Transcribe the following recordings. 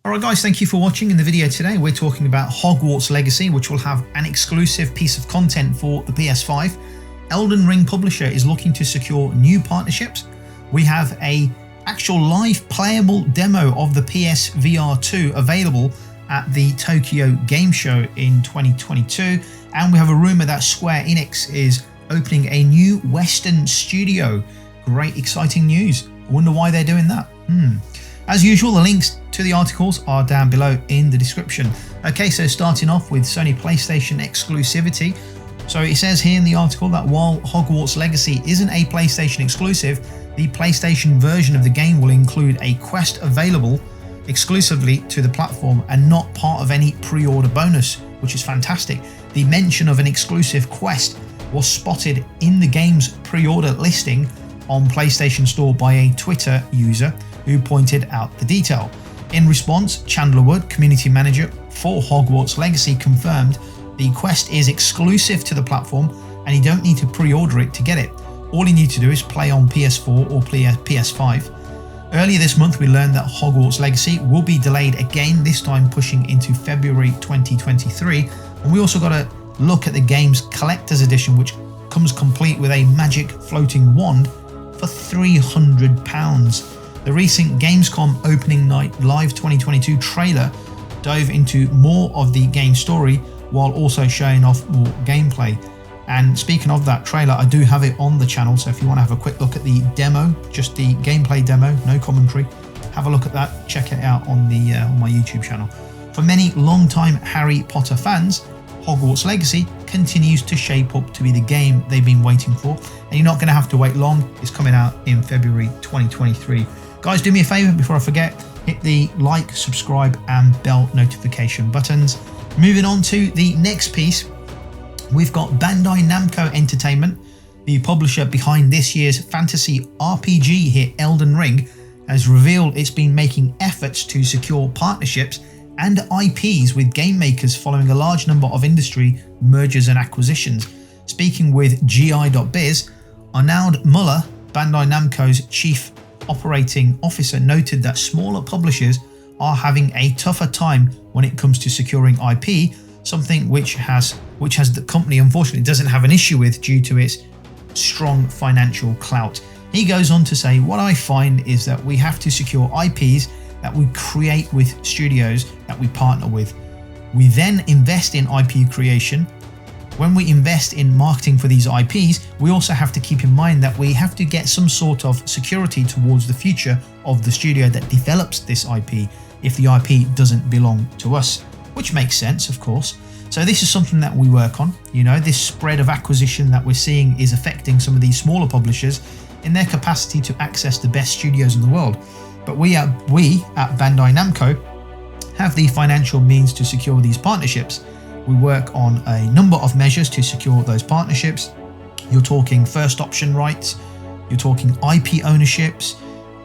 Alright guys, thank you for watching. In the video today we're talking about Hogwarts Legacy, which will have an exclusive piece of content for the PS5. Elden Ring publisher is looking to secure new partnerships. We have a actual live playable demo of the PSVR 2 available at the Tokyo Game Show in 2022, and we have a rumor that Square Enix is opening a new Western studio. Great exciting news. I wonder why they're doing that. As usual, the links to the articles are down below in the description. Okay, so starting off with Sony PlayStation Exclusivity. So it says here in the article that while Hogwarts Legacy isn't a PlayStation exclusive, the PlayStation version of the game will include a quest available exclusively to the platform and not part of any pre-order bonus, which is fantastic. The mention of an exclusive quest was spotted in the game's pre-order listing on PlayStation Store by a Twitter user who pointed out the detail. In response, Chandler Wood, community manager for Hogwarts Legacy, confirmed the quest is exclusive to the platform and you don't need to pre-order it to get it. All you need to do is play on PS4 or PS5. Earlier this month we learned that Hogwarts Legacy will be delayed again, this time pushing into February 2023. And we also got a look at the game's collector's edition, which comes complete with a magic floating wand for £300. The recent Gamescom opening night live 2022 trailer dove into more of the game story while also showing off more gameplay. And speaking of that trailer, I do have it on the channel, so if you want to have a quick look at the demo, just the gameplay demo, no commentary, have a look at that, check it out on the on my YouTube channel. For many long-time Harry Potter fans, Hogwarts Legacy continues to shape up to be the game they've been waiting for, and you're not going to have to wait long. It's coming out in February 2023. Guys, do me a favor before I forget, hit the like, subscribe and bell notification buttons. Moving on to the next piece, we've got Bandai Namco Entertainment, the publisher behind this year's fantasy RPG hit Elden Ring, has revealed it's been making efforts to secure partnerships and IPs with game makers following a large number of industry mergers and acquisitions. Speaking with GI.biz, Arnaud Muller, Bandai Namco's chief operating officer, noted that smaller publishers are having a tougher time when it comes to securing IP, something which the company unfortunately doesn't have an issue with due to its strong financial clout. He goes on to say, what I find is that we have to secure IPs that we create with studios that we partner with. We then invest in IP creation. When we invest in marketing for these IPs, we also have to keep in mind that we have to get some sort of security towards the future of the studio that develops this IP if the IP doesn't belong to us, which makes sense, of course. So this is something that we work on. You know, this spread of acquisition that we're seeing is affecting some of these smaller publishers in their capacity to access the best studios in the world. But we at Bandai Namco have the financial means to secure these partnerships. We work on a number of measures to secure those partnerships. You're talking first option rights, you're talking IP ownerships,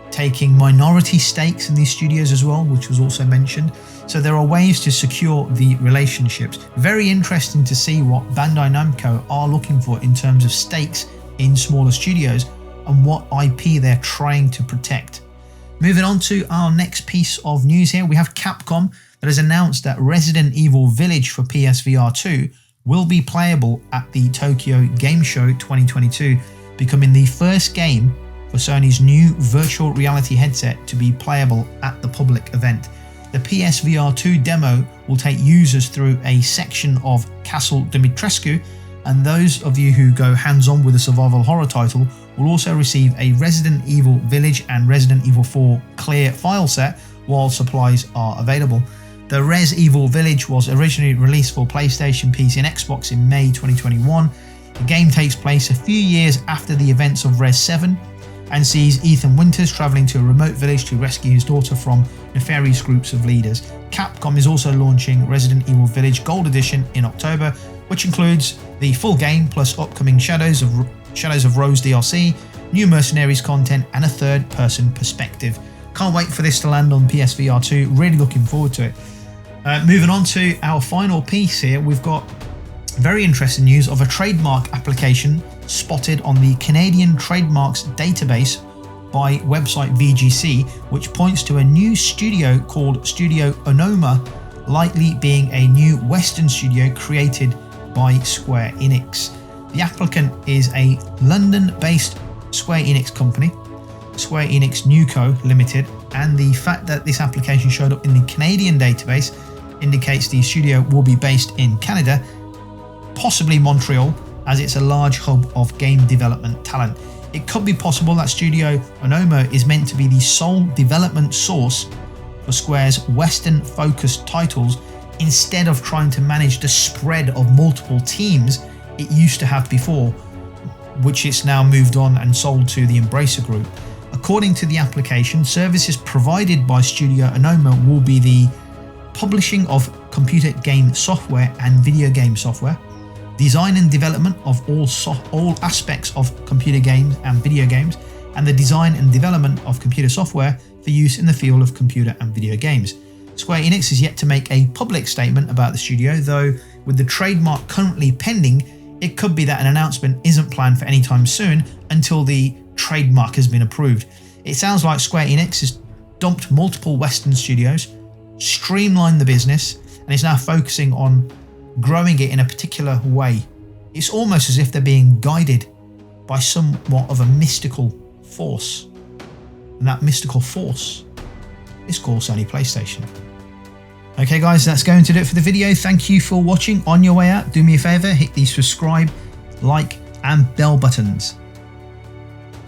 taking minority stakes in these studios as well, which was also mentioned. So there are ways to secure the relationships. Very interesting to see what Bandai Namco are looking for in terms of stakes in smaller studios and what IP they're trying to protect. Moving on to our next piece of news here, we have Capcom that has announced that Resident Evil Village for PSVR 2 will be playable at the Tokyo Game Show 2022, becoming the first game for Sony's new virtual reality headset to be playable at the public event. The PSVR 2 demo will take users through a section of Castle Dimitrescu, and those of you who go hands-on with a survival horror title will also receive a Resident Evil Village and Resident Evil 4 clear file set while supplies are available. The Res Evil Village was originally released for PlayStation, PC and Xbox in May 2021. The game takes place a few years after the events of Res 7 and sees Ethan Winters travelling to a remote village to rescue his daughter from nefarious groups of leaders. Capcom is also launching Resident Evil Village Gold Edition in October, which includes the full game plus upcoming Shadows of Rose DLC, new Mercenaries content and a third-person perspective. Can't wait for this to land on PSVR 2, really looking forward to it. Moving on to our final piece here, we've got very interesting news of a trademark application spotted on the Canadian Trademarks database by website VGC, which points to a new studio called Studio Onoma likely being a new Western studio created by Square Enix. The applicant is a London-based Square Enix company, Square Enix Newco Limited, and the fact that this application showed up in the Canadian database indicates the studio will be based in Canada, possibly Montreal, as it's a large hub of game development talent. It could be possible that Studio Onoma is meant to be the sole development source for Square's Western-focused titles instead of trying to manage the spread of multiple teams it used to have before, which it's now moved on and sold to the Embracer Group. According to the application, services provided by Studio Onoma will be the publishing of computer game software and video game software, design and development of all aspects of computer games and video games, and the design and development of computer software for use in the field of computer and video games. Square Enix is yet to make a public statement about the studio, though with the trademark currently pending, it could be that an announcement isn't planned for any time soon until the trademark has been approved. It sounds like Square Enix has dumped multiple Western studios, streamlined the business, and is now focusing on growing it in a particular way. It's almost as if they're being guided by somewhat of a mystical force. And that mystical force is called Sony PlayStation. Okay guys, that's going to do it for the video. Thank you for watching. On your way out, do me a favor, hit the subscribe, like and bell buttons.